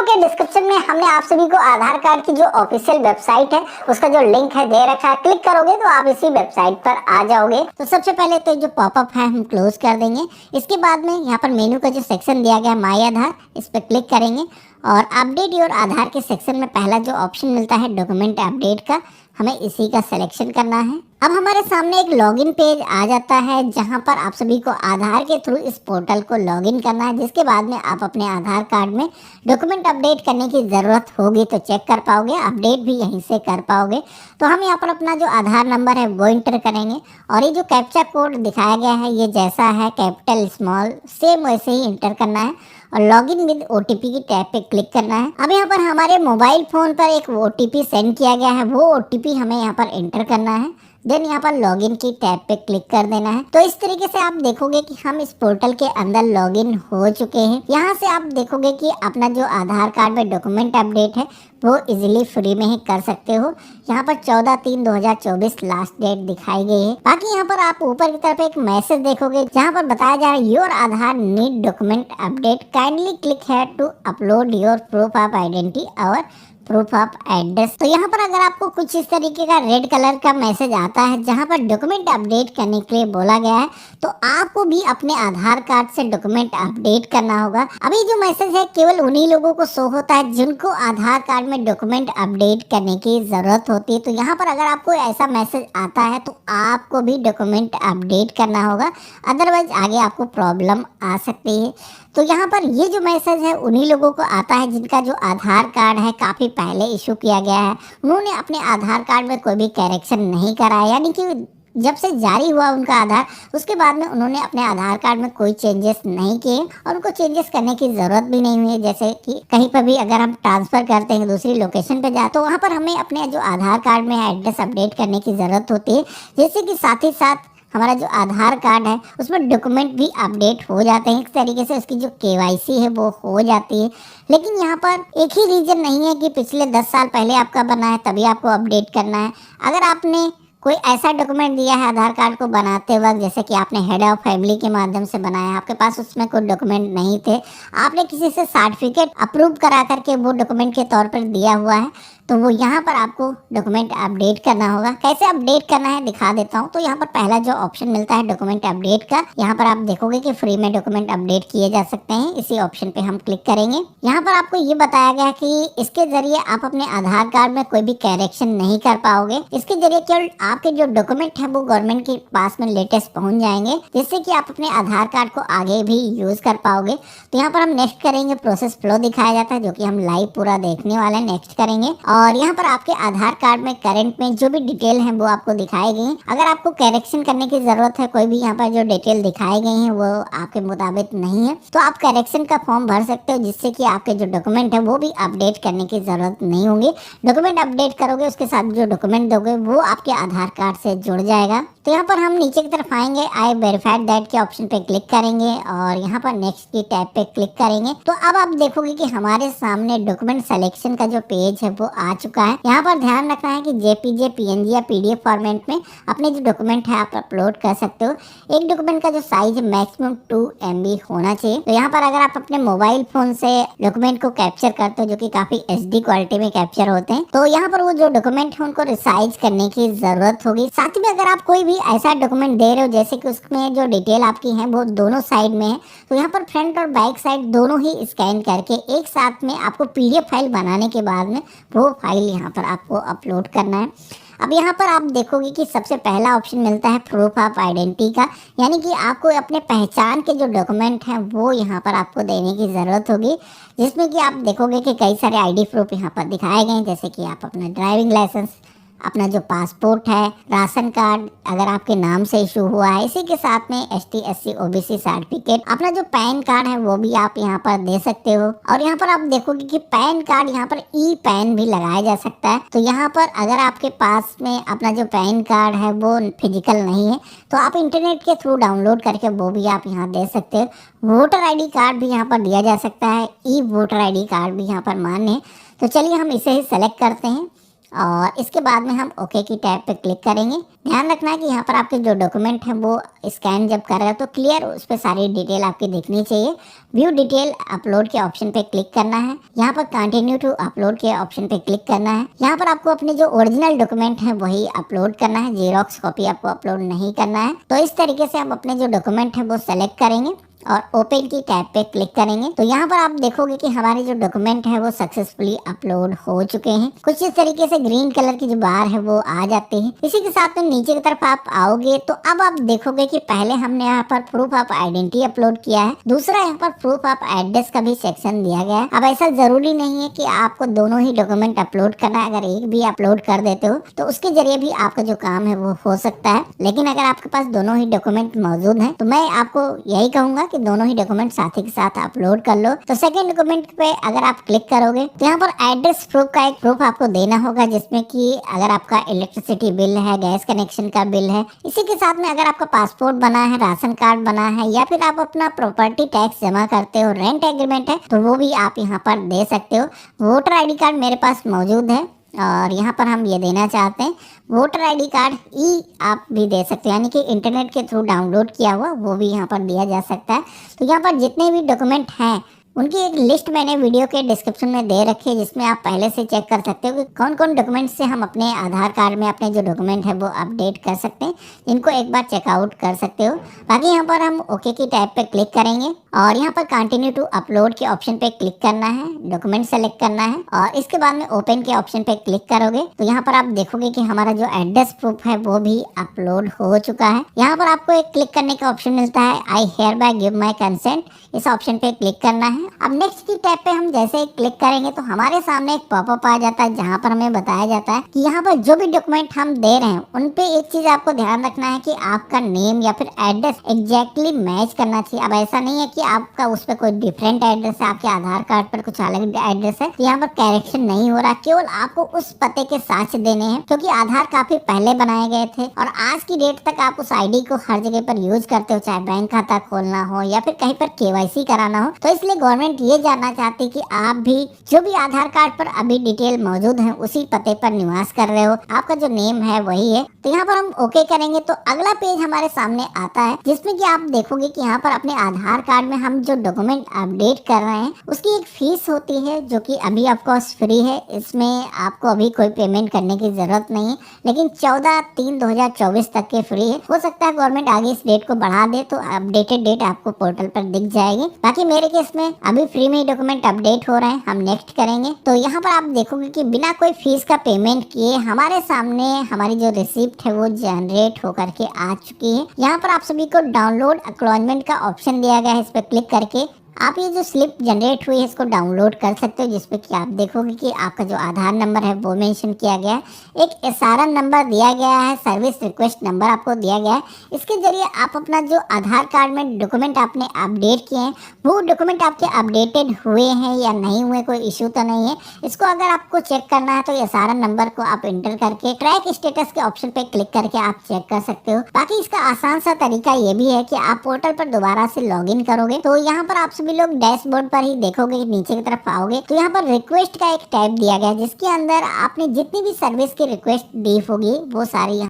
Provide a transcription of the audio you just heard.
के डिस्क्रिप्शन में हमने आप सभी को आधार कार्ड की जो ऑफिशियल वेबसाइट है उसका जो लिंक है दे रखा है। क्लिक करोगे तो आप इसी वेबसाइट पर आ जाओगे। तो सबसे पहले तो जो पॉपअप है हम क्लोज कर देंगे। इसके बाद में यहाँ पर मेनू का जो सेक्शन दिया गया है माई आधार, इस पर क्लिक करेंगे और अपडेट योर आधार के सेक्शन में पहला जो ऑप्शन मिलता है डॉक्यूमेंट अपडेट का, हमें इसी का सिलेक्शन करना है। अब हमारे सामने एक लॉगिन पेज आ जाता है जहां पर आप सभी को आधार के थ्रू इस पोर्टल को लॉगिन करना है, जिसके बाद में आप अपने आधार कार्ड में डॉक्यूमेंट अपडेट करने की ज़रूरत होगी तो चेक कर पाओगे, अपडेट भी यहीं से कर पाओगे। तो हम यहाँ पर अपना जो आधार नंबर है वो इंटर करेंगे और ये जो कैप्चा कोड दिखाया गया है ये जैसा है कैपिटल स्मॉल सेम वैसे ही इंटर करना है और लॉगिन विद ओटीपी की टैब पे क्लिक करना है। अब यहाँ पर हमारे मोबाइल फ़ोन पर एक ओटीपी सेंड किया गया है, वो ओटीपी हमें यहाँ पर एंटर करना है। देन यहाँ पर लॉगिन की टैब पे क्लिक कर देना है। तो इस तरीके से आप देखोगे कि हम इस पोर्टल के अंदर लॉगिन हो चुके हैं। यहाँ से आप देखोगे कि अपना जो आधार कार्ड में डॉक्यूमेंट अपडेट है वो इजीली फ्री में ही कर सकते हो। यहाँ पर 14/3/2024 लास्ट डेट दिखाई गई है। बाकी यहाँ पर आप ऊपर की तरफ एक मैसेज देखोगे जहाँ पर बताया जा रहा है your Aadhaar need document update, kindly click here to upload your proof of identity और प्रूफ ऑफ एड्रेस। तो यहाँ पर अगर आपको कुछ इस तरीके का रेड कलर का मैसेज आता है जहाँ पर डॉक्यूमेंट अपडेट करने के लिए बोला गया है तो आपको भी अपने आधार कार्ड से डॉक्यूमेंट अपडेट करना होगा। अभी जो मैसेज है केवल उन्हीं लोगों को शो होता है जिनको आधार कार्ड में डॉक्यूमेंट अपडेट करने की ज़रूरत होती है। तो यहाँ पर अगर आपको ऐसा मैसेज आता है तो आपको भी डॉक्यूमेंट अपडेट करना होगा, अदरवाइज आगे आपको प्रॉब्लम आ सकती है। तो यहाँ पर ये जो मैसेज है उन्हीं लोगों को आता है जिनका जो आधार कार्ड है काफ़ी पहले इशू किया गया है, उन्होंने अपने आधार कार्ड में कोई भी करेक्शन नहीं कराया, यानी कि जब से जारी हुआ उनका आधार उसके बाद में उन्होंने अपने आधार कार्ड में कोई चेंजेस नहीं किए और उनको चेंजेस करने की ज़रूरत भी नहीं हुई है। जैसे कि कहीं पर भी अगर हम ट्रांसफ़र करते हैं दूसरी लोकेशन पर जाए तो वहाँ पर हमें अपने जो आधार कार्ड में एड्रेस अपडेट करने की ज़रूरत होती है, जैसे कि साथ ही साथ हमारा जो आधार कार्ड है उसमें डॉक्यूमेंट भी अपडेट हो जाते हैं। इस तरीके से उसकी जो केवाईसी है वो हो जाती है। लेकिन यहाँ पर एक ही रीज़न नहीं है कि पिछले 10 साल पहले आपका बना है तभी आपको अपडेट करना है। अगर आपने कोई ऐसा डॉक्यूमेंट दिया है आधार कार्ड को बनाते वक्त, जैसे कि आपने हेड ऑफ फैमिली के माध्यम से बनाया, आपके पास उसमें कोई डॉक्यूमेंट नहीं थे, आपने किसी से सर्टिफिकेट अप्रूव करा करके वो डॉक्यूमेंट के तौर पर दिया हुआ है, तो वो यहाँ पर आपको डॉक्यूमेंट अपडेट करना होगा। कैसे अपडेट करना है दिखा देता हूँ। तो यहाँ पर पहला जो ऑप्शन मिलता है डॉक्यूमेंट अपडेट का, यहाँ पर आप देखोगे कि फ्री में डॉक्यूमेंट अपडेट किए जा सकते हैं। इसी ऑप्शन पे हम क्लिक करेंगे। यहाँ पर आपको ये बताया गया कि इसके जरिए आप अपने आधार कार्ड में कोई भी करेक्शन नहीं कर पाओगे। इसके जरिए केवल आपके जो डॉक्यूमेंट है वो गवर्नमेंट के पास में लेटेस्ट पहुँच जाएंगे, जिससे कि आप अपने आधार कार्ड को आगे भी यूज कर पाओगे। तो यहाँ पर हम नेक्स्ट करेंगे, प्रोसेस फ्लो दिखाया जाता है जो कि हम लाइव पूरा देखने वाले हैं। नेक्स्ट करेंगे और यहाँ पर आपके आधार कार्ड में करंट में जो भी डिटेल है वो आपको दिखाई गई। अगर आपको करेक्शन करने की जरूरत है, कोई भी यहाँ पर जो डिटेल दिखाई गई है वो आपके मुताबिक नहीं है, तो आप करेक्शन का फॉर्म भर सकते हो, जिससे कि आपके जो डॉक्यूमेंट है वो भी अपडेट करने की जरूरत नहीं होगी। डॉक्यूमेंट अपडेट करोगे उसके साथ जो डॉक्यूमेंट दोगे वो आपके आधार कार्ड से जुड़ जाएगा। तो यहाँ पर हम नीचे की तरफ आएंगे, आई वेरीफाइड दैट के ऑप्शन पे क्लिक करेंगे और यहाँ पर नेक्स्ट की टैब पे क्लिक करेंगे। तो अब आप देखोगे कि हमारे सामने डॉक्यूमेंट सिलेक्शन का जो पेज है वो आ चुका है। यहाँ पर ध्यान रखना है कि जेपीजे, पीएनजी या पीडीएफ फॉर्मेट में अपने जो डॉक्यूमेंट है आप अपलोड कर सकते हो। एक डॉक्यूमेंट का जो साइज मैक्सिमम 2 MB होना चाहिए। तो यहाँ पर अगर आप अपने मोबाइल फोन से डॉक्यूमेंट को कैप्चर करते हो जो कि काफी HD क्वालिटी में कैप्चर होते हैं, तो यहाँ पर वो जो डॉक्यूमेंट है उनको रिसाइज करने की जरूरत होगी। साथ में अगर आप कोई भी ऐसा डॉक्यूमेंट दे रहे हो जैसे कि उसमें जो डिटेल आपकी है वो दोनों साइड में है, तो यहाँ पर फ्रंट और बैक साइड दोनों ही स्कैन करके एक साथ में आपको PDF फाइल बनाने के बाद में वो फाइल यहाँ पर आपको अपलोड करना है। अब यहाँ पर आप देखोगे कि सबसे पहला ऑप्शन मिलता है प्रूफ ऑफ आइडेंटिटी का, यानी कि आपको अपने पहचान के जो डॉक्यूमेंट हैं वो यहाँ पर आपको देने की ज़रूरत होगी, जिसमें कि आप देखोगे कि कई सारे ID प्रूफ यहाँ पर दिखाए गए हैं, जैसे कि आप अपना ड्राइविंग लाइसेंस, अपना जो पासपोर्ट है, राशन कार्ड अगर आपके नाम से इशू हुआ है, इसी के साथ में ST SC OBC सर्टिफिकेट, अपना जो पैन कार्ड है वो भी आप यहाँ पर दे सकते हो। और यहाँ पर आप देखोगे कि पैन कार्ड यहाँ पर ई-पैन भी लगाया जा सकता है। तो यहाँ पर अगर आपके पास में अपना जो पैन कार्ड है वो फिजिकल नहीं है तो आप इंटरनेट के थ्रू डाउनलोड करके वो भी आप यहाँ दे सकते हो। वोटर ID कार्ड भी यहाँ पर दिया जा सकता है, ई वोटर ID कार्ड भी यहाँ पर मान्य है। तो चलिए हम इसे ही सेलेक्ट करते हैं और इसके बाद में हम ओके की टैब पे क्लिक करेंगे। ध्यान रखना है कि यहाँ पर आपके जो डॉक्यूमेंट है वो स्कैन जब कर रहा है तो क्लियर उस पर सारी डिटेल आपकी दिखनी चाहिए। व्यू डिटेल अपलोड के ऑप्शन पे क्लिक करना है। यहाँ पर कंटिन्यू टू अपलोड के ऑप्शन पे क्लिक करना है। यहाँ पर आपको अपने जो ओरिजिनल डॉक्यूमेंट है वही अपलोड करना है, जेरॉक्स कॉपी आपको अपलोड नहीं करना है। तो इस तरीके से हम अपने जो डॉक्यूमेंट है वो सेलेक्ट करेंगे और ओपन की टैब पे क्लिक करेंगे। तो यहाँ पर आप देखोगे कि हमारे जो डॉक्यूमेंट है वो सक्सेसफुली अपलोड हो चुके हैं। कुछ इस तरीके से ग्रीन कलर की जो बार है वो आ जाती है। इसी के साथ में नीचे की तरफ आप आओगे तो अब आप देखोगे कि पहले हमने यहाँ पर प्रूफ ऑफ आइडेंटिटी अपलोड किया है, दूसरा यहाँ पर प्रूफ ऑफ एड्रेस का भी सेक्शन दिया गया है। अब ऐसा जरूरी नहीं है कि आपको दोनों ही डॉक्यूमेंट अपलोड करना है। अगर एक भी अपलोड कर देते हो तो उसके जरिए भी आपका जो काम है वो हो सकता है, लेकिन अगर आपके पास दोनों ही डॉक्यूमेंट मौजूद हैं तो मैं आपको यही कहूंगा कि दोनों ही डॉक्यूमेंट साथ ही के साथ अपलोड कर लो। तो सेकंड डॉक्यूमेंट पे अगर आप क्लिक करोगे तो यहाँ पर एड्रेस प्रूफ का एक प्रूफ आपको देना होगा, जिसमें कि अगर आपका इलेक्ट्रिसिटी बिल है, गैस कनेक्शन का बिल है, इसी के साथ में अगर आपका पासपोर्ट बना है, राशन कार्ड बना है, या फिर आप अपना प्रॉपर्टी टैक्स जमा करते हो, रेंट एग्रीमेंट है, तो वो भी आप यहाँ पर दे सकते हो। वोटर आईडी कार्ड मेरे पास मौजूद है और यहाँ पर हम ये देना चाहते हैं। वोटर आईडी कार्ड ई आप भी दे सकते हैं, यानी कि इंटरनेट के थ्रू डाउनलोड किया हुआ वो भी यहाँ पर दिया जा सकता है। तो यहाँ पर जितने भी डॉक्यूमेंट हैं उनकी एक लिस्ट मैंने वीडियो के डिस्क्रिप्शन में दे रखी है, जिसमें आप पहले से चेक कर सकते हो कि कौन कौन डॉक्यूमेंट से हम अपने आधार कार्ड में अपने जो डॉक्यूमेंट है वो अपडेट कर सकते हैं। इनको एक बार चेकआउट कर सकते हो। बाकी यहाँ पर हम ओके की टैब पे क्लिक करेंगे और यहाँ पर कंटिन्यू टू अपलोड के ऑप्शन पे क्लिक करना है, डॉक्यूमेंट सेलेक्ट करना है और इसके बाद में ओपन के ऑप्शन पे क्लिक करोगे तो यहाँ पर आप देखोगे कि हमारा जो एड्रेस प्रूफ है वो भी अपलोड हो चुका है। यहाँ पर आपको एक क्लिक करने का ऑप्शन मिलता है, I hear bye give my consent, इस ऑप्शन पे क्लिक करना है। अब नेक्स्ट की टैब पे हम जैसे ही क्लिक करेंगे तो हमारे सामने एक पॉपअप आ जाता है, जहाँ पर हमें बताया जाता है कि यहाँ पर जो भी डॉक्यूमेंट हम दे रहे हैं उन पे एक चीज आपको ध्यान रखना है कि आपका नेम या फिर एड्रेस एग्जैक्टली मैच करना चाहिए। अब ऐसा नहीं है कि आपका उस पर कोई डिफरेंट एड्रेस है, आपके आधार कार्ड पर कुछ अलग एड्रेस है, तो यहाँ पर करेक्शन नहीं हो रहा, केवल आपको उस पते के साथ देने हैं, क्योंकि आधार काफी पहले बनाए गए थे और आज की डेट तक आप उस आईडी को हर जगह पर यूज करते हो, चाहे बैंक खाता खोलना हो या फिर कहीं पर केवाईसी कराना हो। तो इसलिए गवर्नमेंट ये जानना चाहती है कि आप भी जो भी आधार कार्ड पर अभी डिटेल मौजूद है उसी पते पर निवास कर रहे हो, आपका जो नेम है वही है। तो यहाँ पर हम ओके करेंगे तो अगला पेज हमारे सामने आता है, जिसमें कि आप देखोगे कि यहाँ पर अपने आधार कार्ड में हम जो डॉक्यूमेंट अपडेट कर रहे हैं उसकी एक फीस होती है, जो कि अभी ऑफकोर्स फ्री है। इसमें आपको अभी कोई पेमेंट करने की जरूरत नहीं है, लेकिन 14/3/2024 तक के फ्री है। हो सकता है गवर्नमेंट आगे इस डेट को बढ़ा दे तो अपडेटेड डेट आपको पोर्टल पर दिख जाएगी। बाकी मेरे केस में अभी फ्री में ही डॉक्यूमेंट अपडेट हो रहे हैं। हम नेक्स्ट करेंगे तो यहाँ पर आप देखोगे कि बिना कोई फीस का पेमेंट किए हमारे सामने हमारी जो रिसिप्ट है वो जनरेट होकर के आ चुकी है। यहाँ पर आप सभी को डाउनलोड एक्नॉलेजमेंट का ऑप्शन दिया गया है, इस पर क्लिक करके आप ये जो स्लिप जनरेट हुई है इसको डाउनलोड कर सकते हो, जिसपे कि आप देखोगे कि आपका जो आधार नंबर है वो मेंशन किया गया है, एक SRN नंबर दिया गया है, सर्विस रिक्वेस्ट नंबर आपको दिया गया है। इसके जरिए आप अपना जो आधार कार्ड में डॉक्यूमेंट आपने अपडेट किए हैं वो डॉक्यूमेंट आपके अपडेटेड हुए हैं या नहीं हुए, कोई इशू तो नहीं है। इसको अगर आपको चेक करना है तो SRN नंबर को आप इंटर करके ट्रैक स्टेटस के ऑप्शन पे क्लिक करके आप चेक कर सकते हो। बाकी इसका आसान सा तरीका ये भी है कि आप पोर्टल पर दोबारा से लॉगिन करोगे तो यहाँ पर आप सभी लोग डैशबोर्ड पर ही देखोगे कि नीचे की तरफ आओगे तो यहाँ पर रिक्वेस्ट का एक टैब दिया गया है, जिसके अंदर आपने जितनी भी सर्विस की रिक्वेस्ट दी होगी वो सारी